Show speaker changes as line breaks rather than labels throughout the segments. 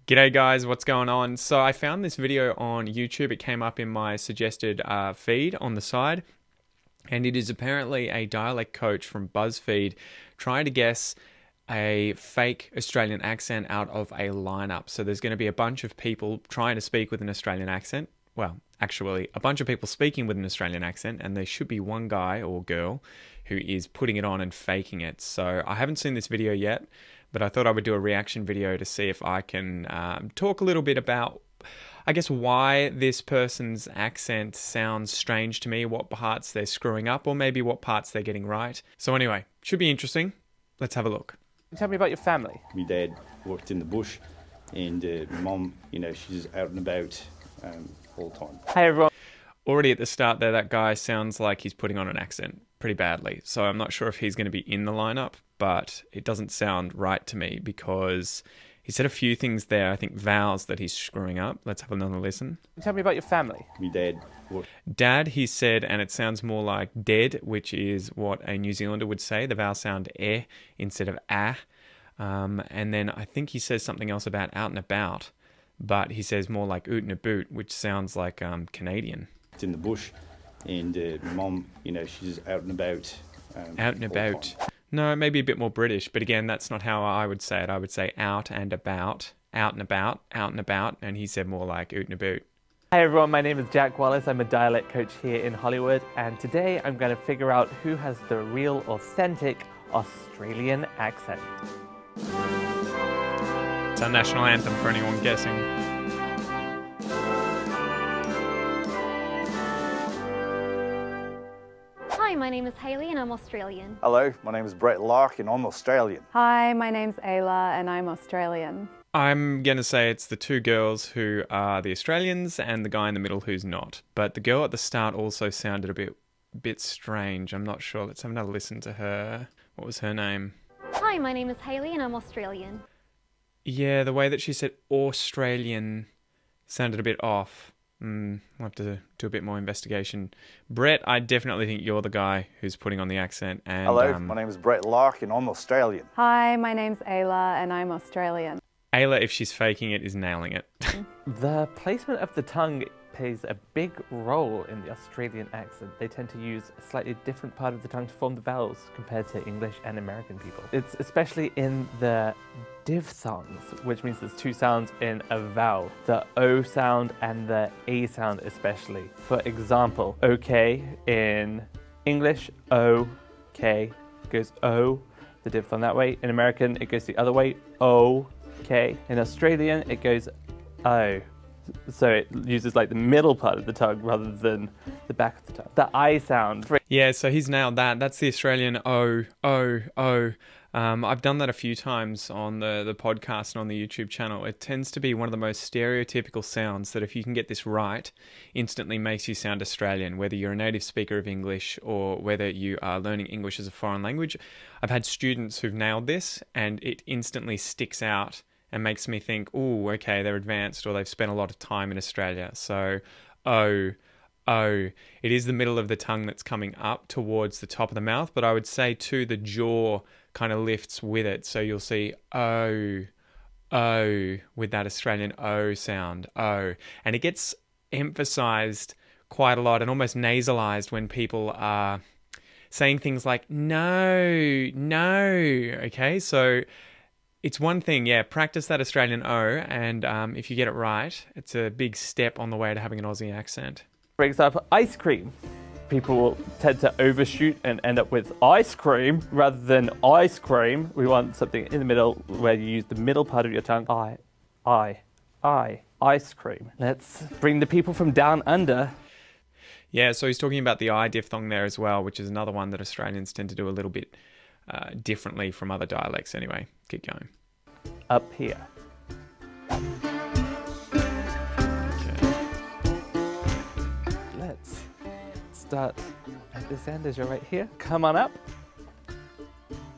G'day guys, what's going on? So I found this video on YouTube. It came up in my suggested feed on the side, and it is apparently a dialect coach from BuzzFeed trying to guess a fake Australian accent out of a lineup. So there's going to be a bunch of people trying to speak with an Australian accent. Well, actually, a bunch of people speaking with an Australian accent, and there should be one guy or girl who is putting it on and faking it. So I haven't seen this video yet, but I thought I would do a reaction video to see if I can talk a little bit about, I guess, why this person's accent sounds strange to me, what parts they're screwing up, or maybe what parts they're getting right. So anyway, should be interesting. Let's have a look.
Tell me about your family.
My dad worked in the bush, and my mum, she's out and about all the time.
Hey everyone.
Already at the start there, that guy sounds like he's putting on an accent pretty badly. So I'm not sure if he's going to be in the lineup, but it doesn't sound right to me because he said a few things there, I think vowels that he's screwing up. Let's have another listen.
Tell me about your family.
My dad worked.
Dad, he said, and it sounds more like dead, which is what a New Zealander would say. The vowel sound eh instead of ah. And then I think he says something else about out and about, but he says more like oot and a boot, which sounds like Canadian.
It's in the bush, and my mum, she's out and about.
Out and about. No, maybe a bit more British, but again, that's not how I would say it. I would say out and about, out and about, out and about, and he said more like oot and a boot.
Hi everyone, my name is Jack Wallace. I'm a dialect coach here in Hollywood, and today I'm going to figure out who has the real, authentic Australian accent.
It's our national anthem for anyone guessing.
Hi, my name is Hailey and I'm Australian.
Hello, my name is Brett Lark and I'm Australian.
Hi, my name's AYLA and I'm Australian.
I'm going to say it's the two girls who are the Australians and the guy in the middle who's not. But the girl at the start also sounded a bit strange. I'm not sure. Let's have another listen to her. What was her name?
Hi, my name is Hailey and I'm Australian.
Yeah, the way that she said Australian sounded a bit off. We'll have to do a bit more investigation. Brett, I definitely think you're the guy who's putting on the accent. And,
Hello, my name is Brett Lark and I'm Australian.
Hi, my name's AYLA and I'm Australian.
AYLA, if she's faking it, is nailing it.
The placement of the tongue plays a big role in the Australian accent. They tend to use a slightly different part of the tongue to form the vowels compared to English and American people. It's especially in the diphthongs, which means there's two sounds in a vowel. The O sound and the A sound especially. For example, okay in English, O-K goes O, the diphthong that way. In American, it goes the other way, O-K. In Australian, it goes O. So it uses like the middle part of the tongue rather than the back of the tongue. The I sound.
Yeah, so he's nailed that. That's the Australian O, O, O. I've done that a few times on the podcast and on the YouTube channel. It tends to be one of the most stereotypical sounds that if you can get this right, instantly makes you sound Australian, whether you're a native speaker of English or whether you are learning English as a foreign language. I've had students who've nailed this and it instantly sticks out and makes me think, oh, okay, they're advanced or they've spent a lot of time in Australia. So, oh, it is the middle of the tongue that's coming up towards the top of the mouth, but I would say too, the jaw kind of lifts with it. So you'll see oh, with that Australian O sound, oh. And it gets emphasized quite a lot and almost nasalized when people are saying things like, no, okay? So it's one thing, yeah, practice that Australian O, and if you get it right, it's a big step on the way to having an Aussie accent.
For example, ice cream. People will tend to overshoot and end up with ice cream rather than ice cream. We want something in the middle where you use the middle part of your tongue. Ice cream. Let's bring the people from down under.
Yeah, so he's talking about the I diphthong there as well, which is another one that Australians tend to do a little bit differently from other dialects anyway. Keep going.
Up here.
Okay.
Let's start at this end as you're right here. Come on up.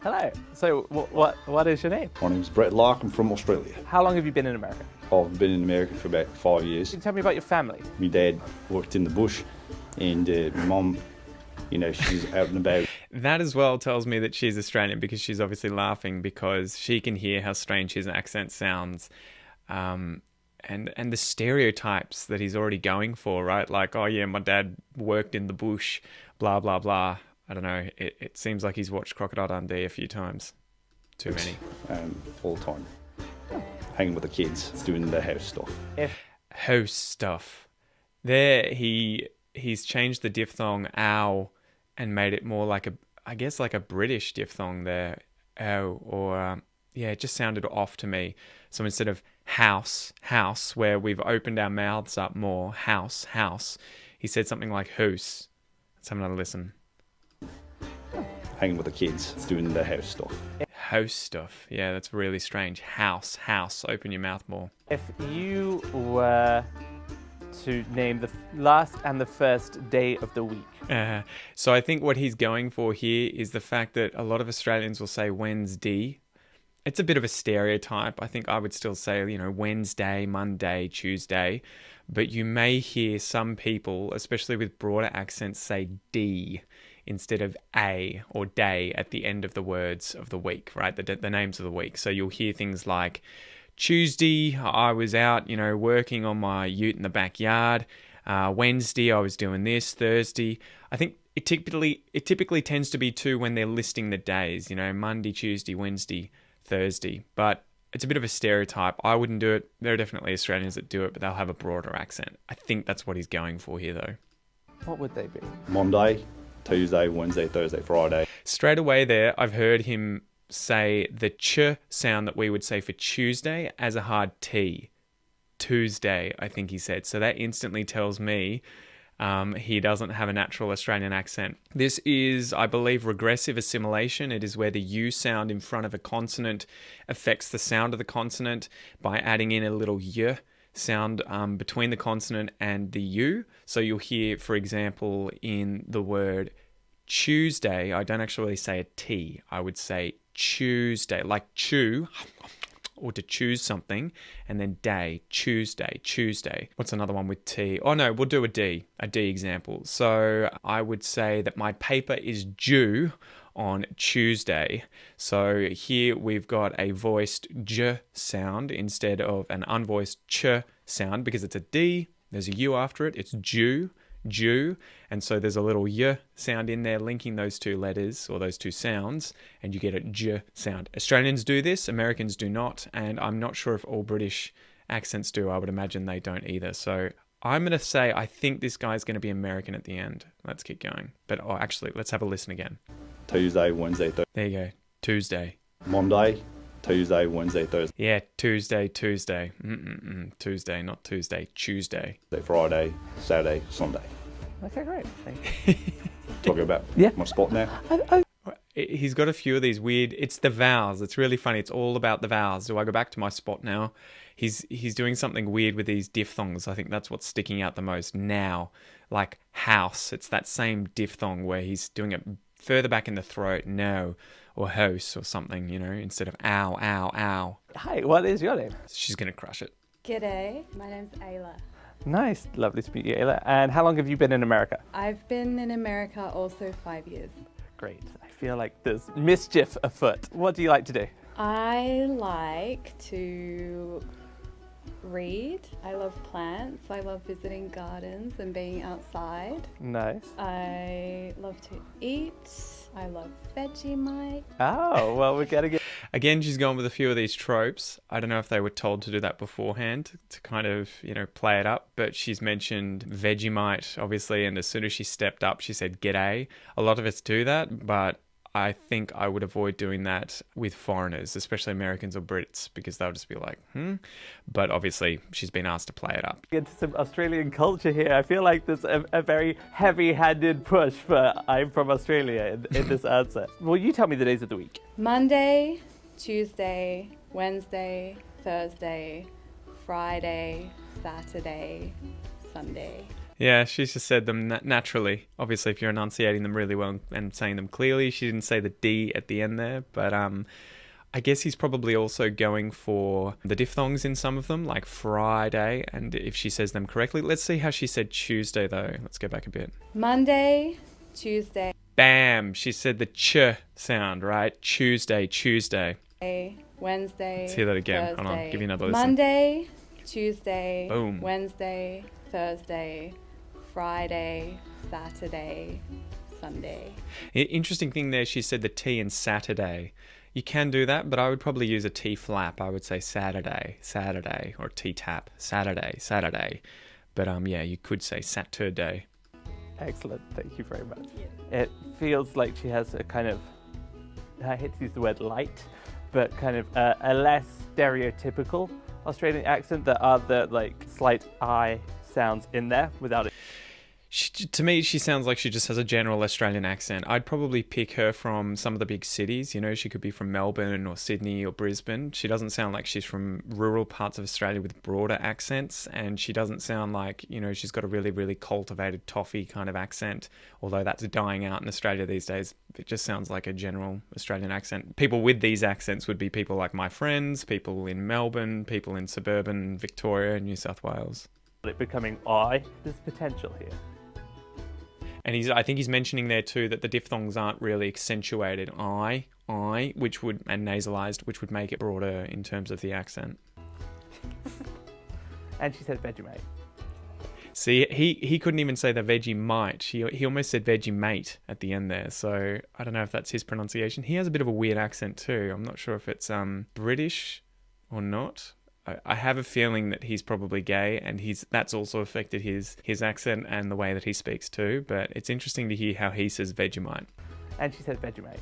Hello. So what is your name?
My name's Brett Lark. I'm from Australia.
How long have you been in America?
I've been in America for about 5 years.
Can you tell me about your family?
My dad worked in the bush, and my mum, she's out and about.
That as well tells me that she's Australian because she's obviously laughing because she can hear how strange his accent sounds. And the stereotypes that he's already going for, right? Like, oh yeah, my dad worked in the bush, blah, blah, blah. I don't know. It seems like he's watched Crocodile Dundee a few times. Too many.
All the time. Hanging with the kids, doing the house stuff.
House stuff. There, he's changed the diphthong ow and made it more like I guess like a British diphthong there. Ow, or yeah, it just sounded off to me. So instead of house, where we've opened our mouths up more, house, he said something like hoose. Let's have another listen.
Hanging with the kids, doing the house stuff.
House stuff. Yeah, that's really strange. House. Open your mouth more.
If you were to name the last and the first day of the week.
So I think what he's going for here is the fact that a lot of Australians will say Wednesday. It's a bit of a stereotype. I think I would still say, Wednesday, Monday, Tuesday. But you may hear some people, especially with broader accents, say D instead of A or day at the end of the words of the week, right? The names of the week. So you'll hear things like Tuesday, I was out, working on my ute in the backyard. Wednesday, I was doing this. Thursday, I think it typically tends to be two when they're listing the days, Monday, Tuesday, Wednesday, Thursday. But it's a bit of a stereotype. I wouldn't do it. There are definitely Australians that do it, but they'll have a broader accent. I think that's what he's going for here, though.
What would they be?
Monday, Tuesday, Wednesday, Thursday, Friday.
Straight away there, I've heard him say the ch sound that we would say for Tuesday as a hard T. Tuesday, I think he said. So that instantly tells me he doesn't have a natural Australian accent. This is, I believe, regressive assimilation. It is where the U sound in front of a consonant affects the sound of the consonant by adding in a little Y sound between the consonant and the U. So you'll hear, for example, in the word Tuesday, I don't actually say a T. I would say Tuesday, like chew, or to choose something, and then day, Tuesday. What's another one with T? Oh no, we'll do a D example. So I would say that my paper is due on Tuesday. So here we've got a voiced J sound instead of an unvoiced Ch sound because it's a D, there's a U after it, it's due, and so there's a little Y sound in there linking those two letters or those two sounds, and you get a J sound. Australians do this, Americans do not, and I'm not sure if all British accents do. I would imagine they don't either. So I'm going to say I think this guy's going to be American at the end. Let's keep going. But actually, let's have a listen again.
Tuesday, Wednesday, Thursday.
There you go. Tuesday.
Monday, Tuesday, Wednesday, Thursday.
Yeah, Tuesday. Tuesday, not Tuesday. Tuesday.
Friday, Saturday, Sunday.
Okay, great. Thank you.
Talking about my spot now.
He's got a few of these weird. It's the vowels. It's really funny. It's all about the vowels. Do I go back to my spot now? He's doing something weird with these diphthongs. I think that's what's sticking out the most now. Like house. It's that same diphthong where he's doing it further back in the throat. No. Or house or something, instead of ow, ow, ow.
Hi, what is your name?
She's going to crush it.
G'day, my name's Ayla.
Nice, lovely to meet you, Ayla. And how long have you been in America?
I've been in America also 5 years.
Great. I feel like there's mischief afoot. What do you like to do?
I like to read. I love plants. I love visiting gardens and being outside.
Nice.
I love to eat. I love Vegemite.
Oh, well, we're getting it.
Again, she's gone with a few of these tropes. I don't know if they were told to do that beforehand to kind of, play it up, but she's mentioned Vegemite, obviously, and as soon as she stepped up, she said, g'day. A lot of us do that, but I think I would avoid doing that with foreigners, especially Americans or Brits, because they'll just be like, But obviously, she's been asked to play it up.
Into some Australian culture here. I feel like there's a very heavy-handed push for I'm from Australia in this answer. Well, you tell me the days of the week.
Monday, Tuesday, Wednesday, Thursday, Friday, Saturday, Sunday.
Yeah, she's just said them naturally. Obviously, if you're enunciating them really well and saying them clearly, she didn't say the D at the end there. But I guess he's probably also going for the diphthongs in some of them, like Friday. And if she says them correctly, let's see how she said Tuesday, though. Let's go back a bit.
Monday, Tuesday.
Bam! She said the ch sound, right? Tuesday.
Wednesday,
Let's hear that again.
Thursday,
Hold on, give you another listen.
Monday, Tuesday,
Boom.
Wednesday, Thursday, Friday, Saturday, Sunday.
Interesting thing there, she said the T in Saturday. You can do that, but I would probably use a T flap. I would say Saturday, Saturday, or T tap, Saturday, Saturday. But yeah, you could say Saturday.
Excellent, thank you very much. It feels like she has a kind of, I hate to use the word light, but kind of a less stereotypical Australian accent. There are the like slight I sounds in there without it.
To me, she sounds like she just has a general Australian accent. I'd probably pick her from some of the big cities. You know, she could be from Melbourne or Sydney or Brisbane. She doesn't sound like she's from rural parts of Australia with broader accents. And she doesn't sound like, you know, she's got a really, really cultivated toffee kind of accent. Although that's dying out in Australia these days. It just sounds like a general Australian accent. People with these accents would be people like my friends, people in Melbourne, people in suburban Victoria and New South Wales.
It becoming I, there's potential here.
And I think he's mentioning there too that the diphthongs aren't really accentuated. I, which would, and nasalized, which would make it broader in terms of the accent.
And she said Vegemite.
See, he couldn't even say the Vegemite. He almost said Vegemate at the end there. So I don't know if that's his pronunciation. He has a bit of a weird accent too. I'm not sure if it's British or not. I have a feeling that he's probably gay, and that's also affected his accent and the way that he speaks too. But it's interesting to hear how he says Vegemite.
And she said Vegemite.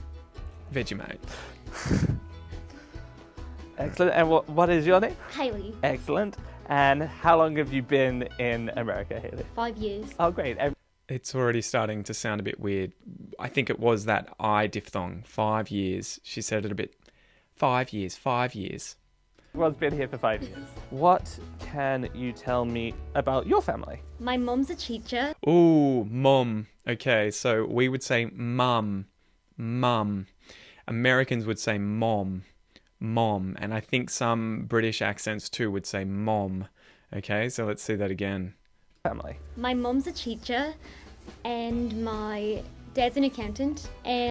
Vegemite.
Excellent. And what is your name?
Hailey.
Excellent. And how long have you been in America, Hailey?
5 years.
Oh, great.
It's already starting to sound a bit weird. I think it was that I diphthong. 5 years. She said it a bit. 5 years. 5 years.
Everyone's been here for 5 years. What can you tell me about your family?
My mum's a teacher.
Ooh, mum. Okay, so we would say mum. Mum. Americans would say mom. Mom. And I think some British accents too would say mom. Okay, so let's see that again.
Family.
My mum's a teacher, and my dad's an accountant. And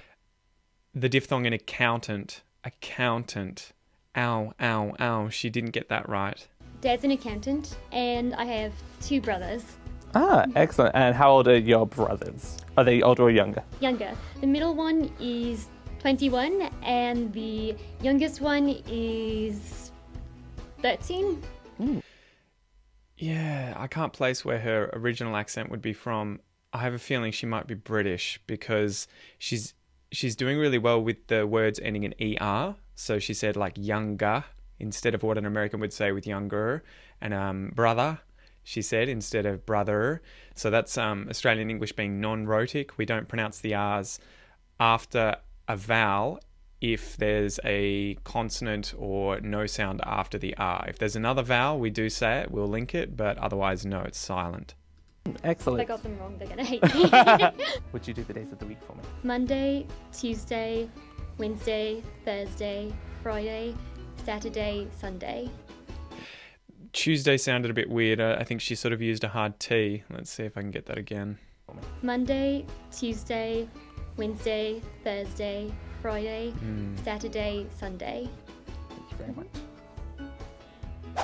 The diphthong in accountant. Accountant. Ow, ow, ow. She didn't get that right.
dad's an accountant, and I have 2 brothers.
Ah, excellent. And how old are your brothers? Are they older or younger?
Younger. The middle one is 21, and the youngest one is 13.
Yeah, I can't place where her original accent would be from. I have a feeling she might be British because she's doing really well with the words ending in ER. So she said like younger instead of what an American would say with younger. And brother, she said, instead of brother. So that's Australian English being non-rhotic. We don't pronounce the R's after a vowel if there's a consonant or no sound after the R. If there's another vowel, we do say it, we'll link it, but otherwise, no, it's silent.
Excellent.
If I got them wrong, they're going to hate me.
Would you do the days of the week for me?
Monday, Tuesday, Wednesday, Thursday, Friday, Saturday, Sunday.
Tuesday sounded a bit weird. I think she sort of used a hard T. Let's see if I can get that again.
Monday, Tuesday, Wednesday, Thursday, Friday, Saturday, Sunday.
Thank you very much.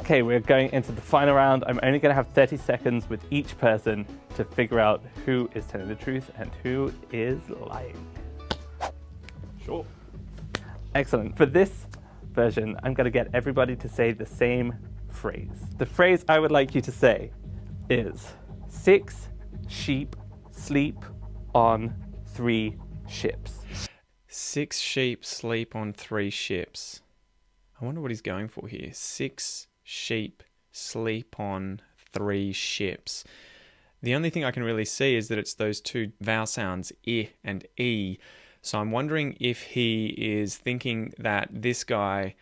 Okay, we're going into the final round. I'm only going to have 30 seconds with each person to figure out who is telling the truth and who is lying.
Sure.
Excellent. For this version, I'm going to get everybody to say the same phrase. The phrase I would like you to say is 6 sheep sleep on 3 ships.
6 sheep sleep on 3 ships. I wonder what he's going for here. 6 sheep sleep on 3 ships. The only thing I can really see is that it's those 2 vowel sounds, I and E. So I'm wondering if he is thinking that this guy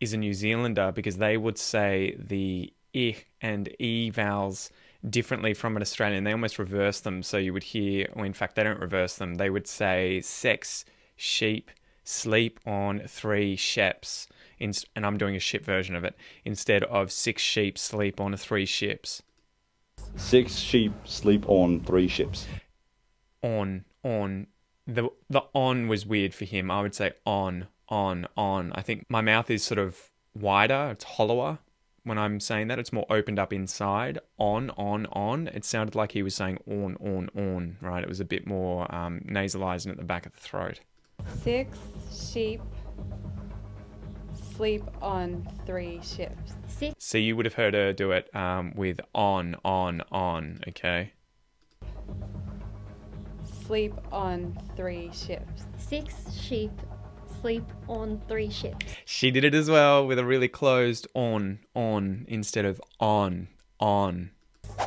is a New Zealander because they would say the I and E vowels differently from an Australian. They almost reverse them. So you would hear, or in fact, they don't reverse them. They would say 6 sheep sleep on 3 ships. And I'm doing a ship version of it, instead of 6 sheep sleep on 3 ships.
6 sheep sleep on 3 ships.
On. The on was weird for him. I would say on. I think my mouth is sort of wider. It's hollower when I'm saying that. It's more opened up inside. On. It sounded like he was saying on, right? It was a bit more nasalized and at the back of the throat.
6 sheep sleep on 3 ships.
So you would have heard her do it with on, okay?
Sleep on 3 ships.
6 sheep sleep on 3 ships.
She did it as well with a really closed on instead of on.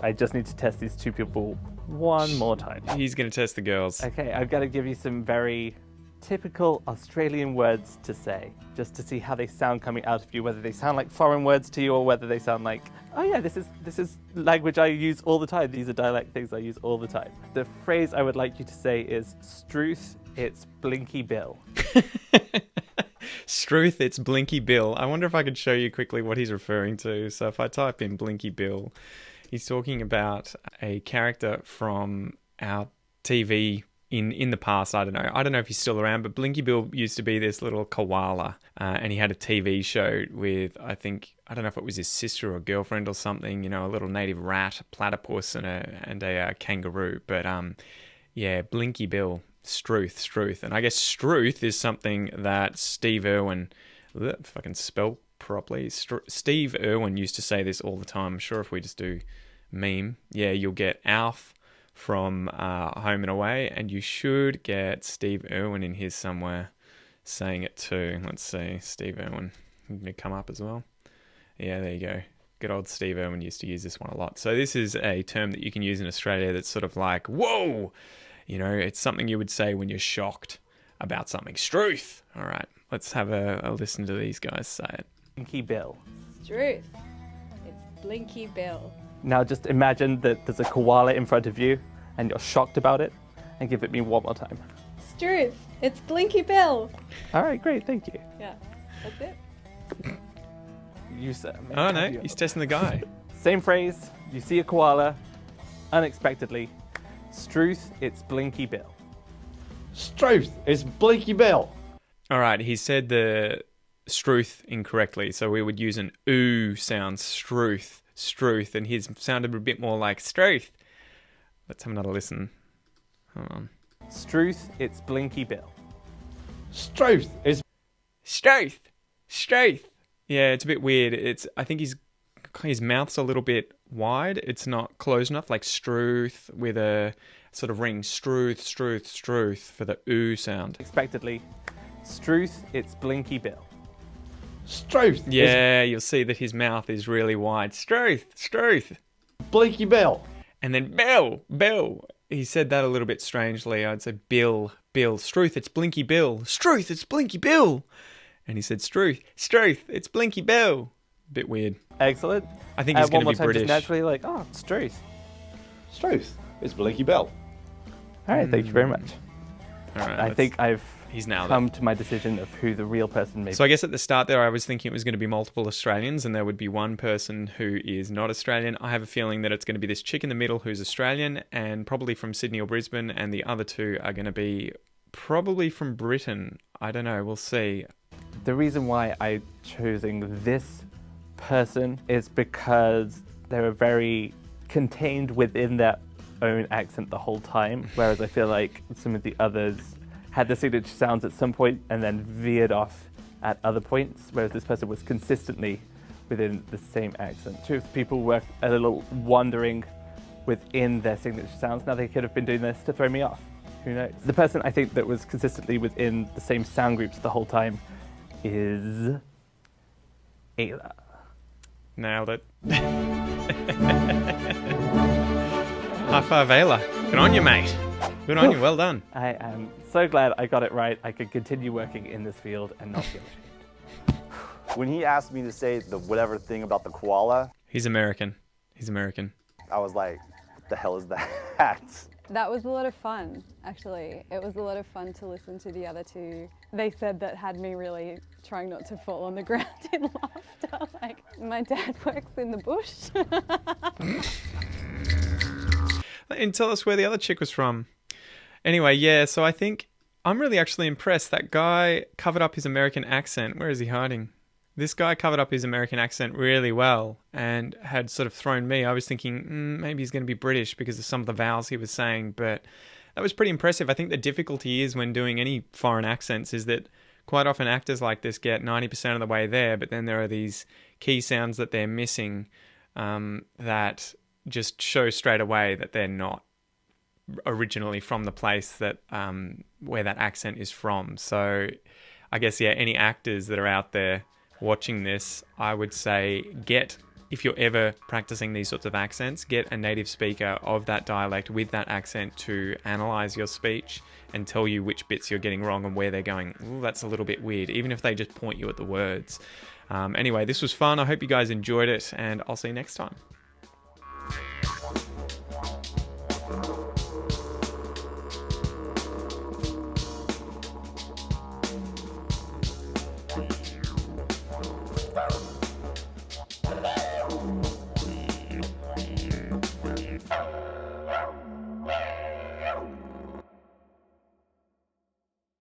I just need to test these two people one more time.
He's going to test the girls.
Okay, I've got to give you some very typical Australian words to say, just to see how they sound coming out of you, whether they sound like foreign words to you or whether they sound like, oh yeah, this is language I use all the time. These are dialect things I use all the time. The phrase I would like you to say is Struth, it's Blinky Bill.
Struth, it's Blinky Bill. I wonder if I could show you quickly what he's referring to. So if I type in Blinky Bill, he's talking about a character from our TV in the past. I don't know if he's still around, but Blinky Bill used to be this little koala, and he had a TV show with, I don't know if it was his sister or girlfriend or something, you know, a little native rat, a platypus, and a kangaroo. But yeah, Blinky Bill, Struth. And I guess Struth is something that Steve Irwin, if I can spell properly, Steve Irwin used to say this all the time. I'm sure if we just do meme, yeah, you'll get Alf from Home and Away, and you should get Steve Irwin in here somewhere saying it too. Let's see, Steve Irwin. Going to come up as well. Yeah, there you go. Good old Steve Irwin used to use this one a lot. So this is a term that you can use in Australia that's sort of like, whoa! You know, it's something you would say when you're shocked about something. Struth! All right, let's have a listen to these guys say it.
Blinky Bill.
Struth, it's Blinky Bill.
Now just imagine that there's a koala in front of you and you're shocked about it, and give it me one more time.
Struth, it's Blinky Bill.
All right, great, thank you.
Yeah, that's it.
You said.
Oh no, he's testing the guy.
Same phrase. You see a koala, unexpectedly. Struth, it's Blinky Bill.
Struth, it's Blinky Bill.
All right, he said the struth incorrectly, so we would use an ooh sound, struth, and his sounded a bit more like struth. Let's have another listen. Hold on.
Struth, it's Blinky Bill.
Struth, it's
Struth. Yeah, it's a bit weird. I think his mouth's a little bit wide. It's not closed enough, like struth with a sort of ring. Struth for the ooh sound.
Expectedly. Struth, it's Blinky Bill.
Struth.
Yeah, you'll see that his mouth is really wide. Struth.
Blinky Bill.
And then Bill. He said that a little bit strangely. I'd say Bill. Struth, it's Blinky Bill. Struth, it's Blinky Bill. And he said Struth, it's Blinky Bill. Bit weird.
Excellent.
I think he's going to be British.
Just naturally like, oh, Struth.
Struth, it's Blinky Bill.
All right, thank you very much.
All right,
I think I've
he's nailed
come
it.
to my decision of who the real person may be.
So I guess at the start there, I was thinking it was going to be multiple Australians and there would be one person who is not Australian. I have a feeling that it's going to be this chick in the middle who's Australian and probably from Sydney or Brisbane, and the other two are going to be probably from Britain. I don't know. We'll see.
The reason why I'm choosing this person is because they were very contained within their own accent the whole time, whereas I feel like some of the others had the signature sounds at some point and then veered off at other points, whereas this person was consistently within the same accent. Two of the people were a little wandering within their signature sounds. Now they could have been doing this to throw me off. Who knows? The person I think that was consistently within the same sound groups the whole time is AYLA.
Nailed it. High five, AYLA. Good on you, mate. Good on you. Well done.
I am so glad I got it right. I could continue working in this field and not feel ashamed.
When he asked me to say the whatever thing about the koala,
He's American.
I was like, what the hell is that?
That was a lot of fun, actually. It was a lot of fun to listen to the other two. They said that had me really trying not to fall on the ground in laughter. Like, my dad works in the bush.
And tell us where the other chick was from. Anyway, yeah, so I think I'm really actually impressed. That guy covered up his American accent. Where is he hiding? This guy covered up his American accent really well and had sort of thrown me. I was thinking maybe he's going to be British because of some of the vowels he was saying, but that was pretty impressive. I think the difficulty is when doing any foreign accents is that quite often actors like this get 90% of the way there, but then there are these key sounds that they're missing that just show straight away that they're not originally from the place that where that accent is from. So I guess, yeah, any actors that are out there watching this, I would say if you're ever practicing these sorts of accents, get a native speaker of that dialect with that accent to analyze your speech and tell you which bits you're getting wrong and where they're going, ooh, that's a little bit weird, even if they just point you at the words. Anyway, this was fun. I hope you guys enjoyed it, and I'll see you next time.